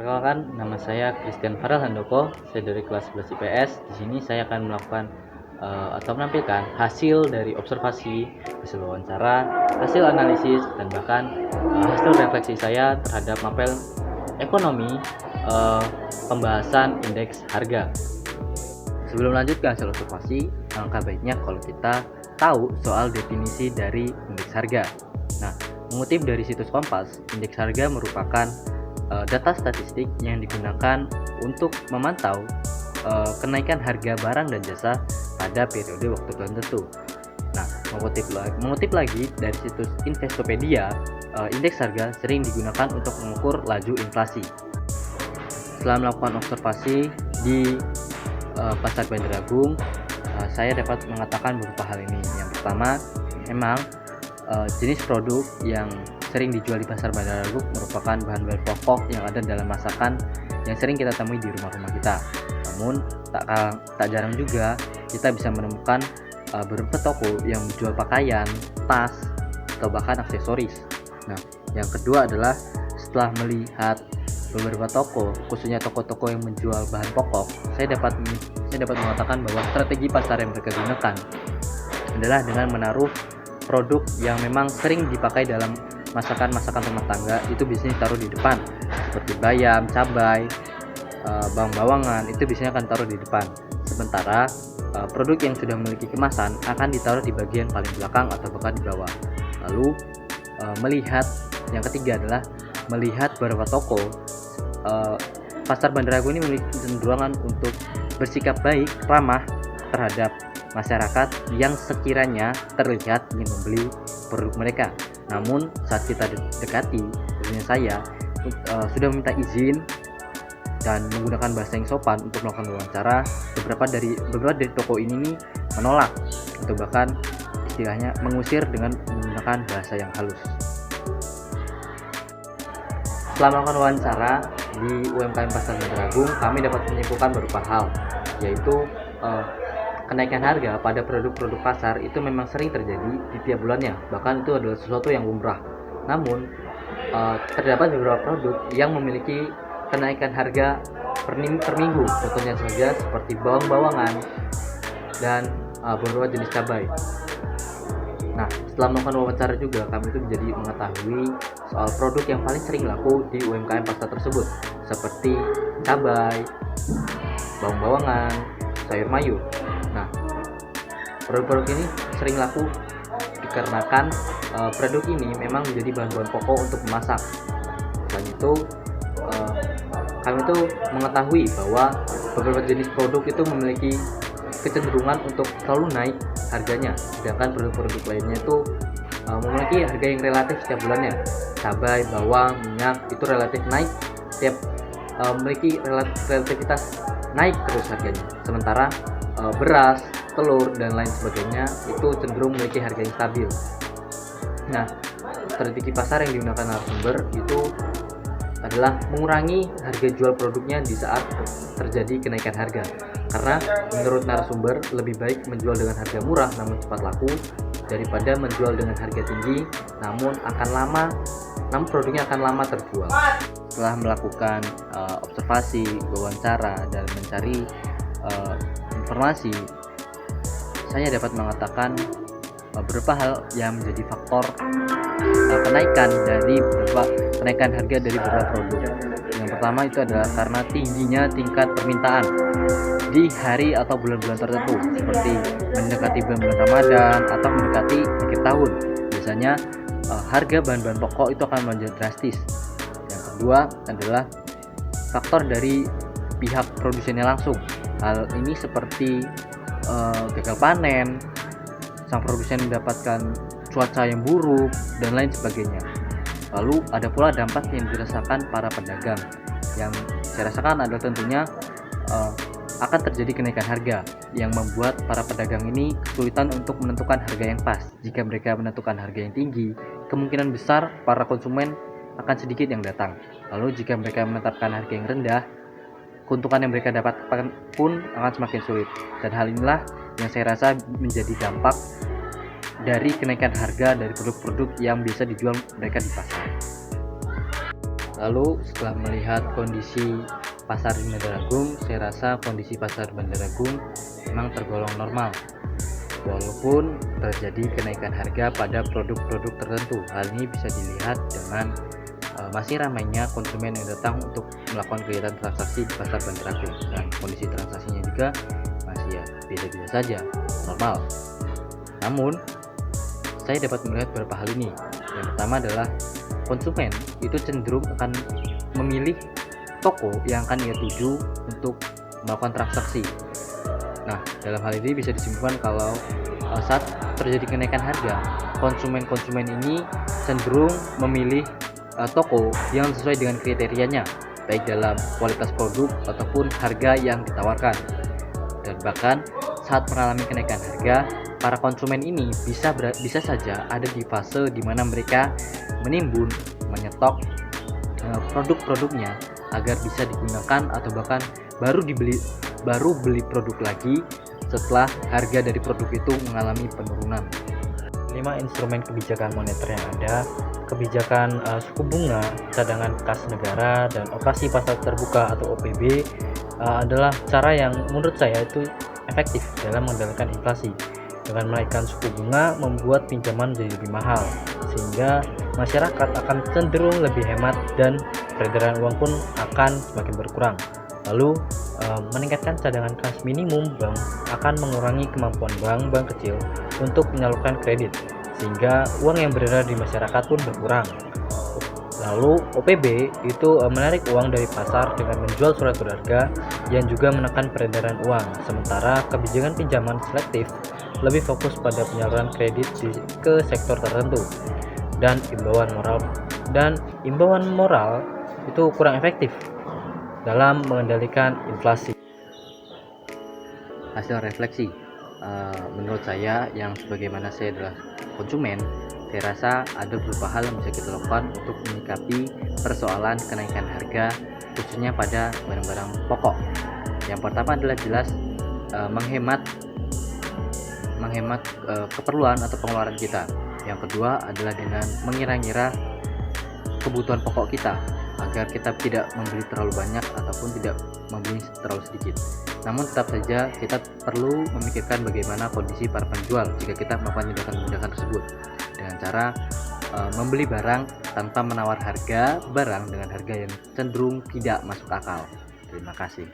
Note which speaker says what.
Speaker 1: Perkenalkan, nama saya Christian Farel Handoko. Saya dari kelas 11 IPS. Di sini saya akan melakukan atau menampilkan hasil dari observasi, hasil wawancara, hasil analisis, dan bahkan hasil refleksi saya terhadap mapel ekonomi pembahasan indeks harga. Sebelum lanjut ke hasil observasi, alangkah baiknya kalau kita tahu soal definisi dari indeks harga. Nah, mengutip dari situs Kompas, indeks harga merupakan data statistik yang digunakan untuk memantau kenaikan harga barang dan jasa pada periode waktu tertentu. Nah, mengutip lagi dari situs Investopedia, indeks harga sering digunakan untuk mengukur laju inflasi. Setelah melakukan observasi di Pasar Bandar Agung, saya dapat mengatakan beberapa hal ini. Yang pertama, memang jenis produk yang sering dijual di Pasar Bandar Agung merupakan bahan-bahan pokok yang ada dalam masakan yang sering kita temui di rumah-rumah kita. Namun tak jarang juga kita bisa menemukan beberapa toko yang menjual pakaian, tas, atau bahkan aksesoris. Nah, yang kedua adalah setelah melihat beberapa toko, khususnya toko-toko yang menjual bahan pokok, saya dapat mengatakan bahwa strategi pasar yang mereka gunakan adalah dengan menaruh produk yang memang sering dipakai dalam masakan rumah tangga. Itu biasanya taruh di depan, seperti bayam, cabai, bawang bawangan, itu biasanya akan taruh di depan. Sementara produk yang sudah memiliki kemasan akan ditaruh di bagian paling belakang atau bahkan di bawah. Lalu melihat yang ketiga adalah melihat beberapa toko Pasar Bandar Agung ini memiliki kecenderungan untuk bersikap baik, ramah terhadap masyarakat yang sekiranya terlihat ingin membeli produk mereka. Namun saat kita dekati, khususnya saya sudah meminta izin dan menggunakan bahasa yang sopan untuk melakukan wawancara, beberapa dari toko ini nih menolak atau bahkan istilahnya mengusir dengan menggunakan bahasa yang halus. Setelah melakukan wawancara di UMKM Pasar Bandar Agung, kami dapat menyimpulkan beberapa hal, yaitu kenaikan harga pada produk-produk pasar itu memang sering terjadi di tiap bulannya, bahkan itu adalah sesuatu yang lumrah. Namun terdapat beberapa produk yang memiliki kenaikan harga per minggu, contohnya saja seperti bawang bawangan dan beberapa jenis cabai. Nah, setelah melakukan wawancara juga, kami itu menjadi mengetahui soal produk yang paling sering laku di UMKM pasar tersebut, seperti cabai, bawang bawangan, sayur mayur. Nah, produk-produk ini sering laku dikarenakan produk ini memang menjadi bahan-bahan pokok untuk memasak. Selain itu, kami itu mengetahui bahwa beberapa jenis produk itu memiliki kecenderungan untuk selalu naik harganya, sedangkan produk-produk lainnya itu memiliki harga yang relatif setiap bulannya. Cabai, bawang, minyak itu relatif naik memiliki relativitas naik terus harganya. Sementara beras, telur, dan lain sebagainya itu cenderung memiliki harga yang stabil. Nah, strategi pasar yang digunakan narasumber itu adalah mengurangi harga jual produknya di saat terjadi kenaikan harga. Karena menurut narasumber lebih baik menjual dengan harga murah namun cepat laku daripada menjual dengan harga tinggi namun produknya akan lama terjual. Setelah melakukan observasi, wawancara, dan mencari informasi, saya dapat mengatakan beberapa hal yang menjadi faktor kenaikan harga dari beberapa produk. Yang pertama itu adalah karena tingginya tingkat permintaan di hari atau bulan-bulan tertentu, seperti mendekati bulan-bulan Ramadan atau mendekati akhir tahun. Biasanya harga bahan-bahan pokok itu akan melonjak drastis. Yang kedua adalah faktor dari pihak produsennya langsung. Hal ini seperti gagal panen, sang produsen mendapatkan cuaca yang buruk, dan lain sebagainya. Lalu ada pula dampak yang dirasakan para pedagang, yang saya rasakan adalah tentunya akan terjadi kenaikan harga yang membuat para pedagang ini kesulitan untuk menentukan harga yang pas. Jika mereka menentukan harga yang tinggi, kemungkinan besar para konsumen akan sedikit yang datang. Lalu jika mereka menetapkan harga yang rendah, keuntungan yang mereka dapatkan pun akan semakin sulit. Dan hal inilah yang saya rasa menjadi dampak dari kenaikan harga dari produk-produk yang bisa dijual mereka di pasar. Lalu setelah melihat kondisi pasar di Bandar Agung, saya rasa kondisi pasar Bandar Agung memang tergolong normal, walaupun terjadi kenaikan harga pada produk-produk tertentu. Hal ini bisa dilihat dengan masih ramainya konsumen yang datang untuk melakukan kegiatan transaksi di pasar Bandar Agung, dan kondisi transaksinya juga masih ya biasa-biasa saja, normal. Namun saya dapat melihat beberapa hal ini. Yang pertama adalah konsumen itu cenderung akan memilih toko yang akan ia tuju untuk melakukan transaksi. Nah, dalam hal ini bisa disimpulkan kalau saat terjadi kenaikan harga, konsumen-konsumen ini cenderung memilih toko yang sesuai dengan kriterianya, baik dalam kualitas produk ataupun harga yang ditawarkan. Dan bahkan saat mengalami kenaikan harga, para konsumen ini bisa saja ada di fase di mana mereka menimbun, menyetok produk-produknya agar bisa digunakan, atau bahkan baru beli produk lagi setelah harga dari produk itu mengalami penurunan. 5 instrumen kebijakan moneter yang ada: kebijakan suku bunga, cadangan kas negara, dan operasi pasar terbuka atau OPB adalah cara yang menurut saya itu efektif dalam mengendalikan inflasi. Dengan menaikkan suku bunga membuat pinjaman jadi lebih mahal, sehingga masyarakat akan cenderung lebih hemat dan peredaran uang pun akan semakin berkurang. Lalu meningkatkan cadangan kas minimum bank akan mengurangi kemampuan bank-bank kecil untuk menyalurkan kredit, sehingga uang yang beredar di masyarakat pun berkurang. Lalu OPB itu menarik uang dari pasar dengan menjual surat berharga yang juga menekan peredaran uang. Sementara kebijakan pinjaman selektif lebih fokus pada penyaluran kredit ke sektor tertentu, dan imbauan moral itu kurang efektif dalam mengendalikan inflasi. Hasil refleksi, menurut saya yang sebagaimana saya adalah konsumen, saya rasa ada beberapa hal yang bisa kita lakukan untuk menyikapi persoalan kenaikan harga, khususnya pada barang-barang pokok. Yang pertama adalah jelas menghemat keperluan atau pengeluaran kita. Yang kedua adalah dengan mengira-ngira kebutuhan pokok kita, agar kita tidak membeli terlalu banyak ataupun tidak membeli terlalu sedikit. Namun tetap saja kita perlu memikirkan bagaimana kondisi para penjual jika kita melakukan tindakan-tindakan tersebut, dengan cara membeli barang tanpa menawar harga barang dengan harga yang cenderung tidak masuk akal. Terima kasih.